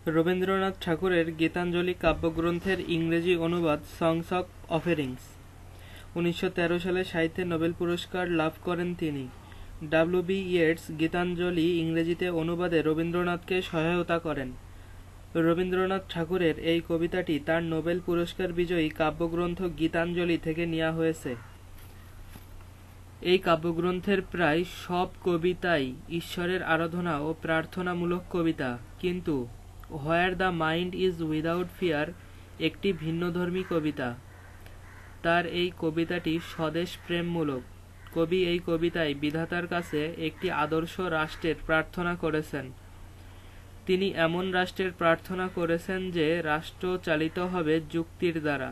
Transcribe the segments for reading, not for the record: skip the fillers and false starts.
রবীন্দ্রনাথ ঠাকুরের গীতাঞ্জলি কাব্যগ্রন্থের ইংরেজি অনুবাদ সংস অফ অফেরিংস। 1913 সালে সাহিত্যে নোবেল পুরস্কার লাভ করেন তিনি। ডব্লিউ.বি. ইয়েটস গীতাঞ্জলি ইংরেজিতে অনুবাদে রবীন্দ্রনাথকে সহায়তা করেন। রবীন্দ্রনাথ ঠাকুরের এই কবিতাটি তার নোবেল পুরস্কার বিজয়ী কাব্যগ্রন্থ গীতাঞ্জলি থেকে নেওয়া হয়েছে। এই কাব্যগ্রন্থের প্রায় সব কবিতাই ঈশ্বরের আরাধনা ও প্রার্থনামূলক কবিতা, কিন্তু where the mind is without fear একটি ভিন্নধর্মী কবিতা। তার এই কবিতাটি স্বদেশ প্রেমমূলক। কবি এই কবিতায় বিধাতার কাছে একটি আদর্শ রাষ্ট্রের প্রার্থনা করেছেন। তিনি এমন রাষ্ট্রের প্রার্থনা করেছেন যে রাষ্ট্র চালিত হবে যুক্তির দ্বারা,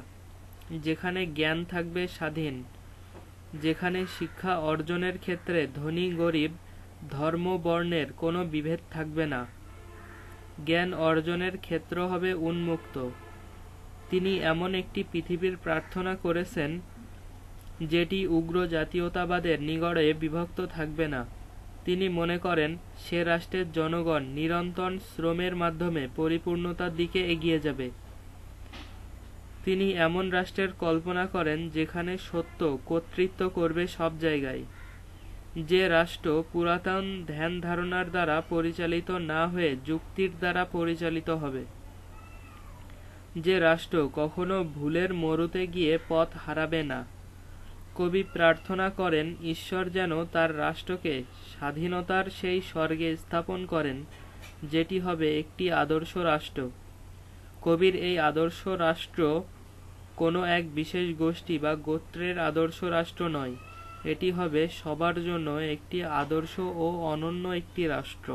যেখানে জ্ঞান থাকবে স্বাধীন, যেখানে শিক্ষা অর্জনের ক্ষেত্রে ধনী গরিব ধর্ম বর্ণের কোনো বিভেদ থাকবে না, জ্ঞান অর্জনের ক্ষেত্র হবে উন্মুক্ত। তিনি এমন একটি পৃথিবীর প্রার্থনা করেছেন যেটি উগ্র জাতীয়তাবাদের নিগড়ে বিভক্ত থাকবে না। তিনি মনে করেন সে রাষ্ট্রের জনগণ নিরন্তর শ্রমের মাধ্যমে পরিপূর্ণতার দিকে এগিয়ে যাবে। তিনি এমন রাষ্ট্রের কল্পনা করেন যেখানে সত্য কর্তৃত্ব করবে সব জায়গায়, যে রাষ্ট্র পুরাতন ধ্যান ধারণার দ্বারা পরিচালিত না হয়ে যুক্তির দ্বারা পরিচালিত হবে, যে রাষ্ট্র কখনো ভুলের মরুতে গিয়ে পথ হারাবে না। কবি প্রার্থনা করেন ঈশ্বর যেন তার রাষ্ট্রকে স্বাধীনতার সেই স্বর্গে স্থাপন করেন, যেটি হবে একটি আদর্শ রাষ্ট্র। কবির এই আদর্শ রাষ্ট্র কোনো এক বিশেষ গোষ্ঠী বা গোত্রের আদর্শ রাষ্ট্র নয়, এটি হবে সবার জন্য একটি আদর্শ ও অনন্য একটি রাষ্ট্র।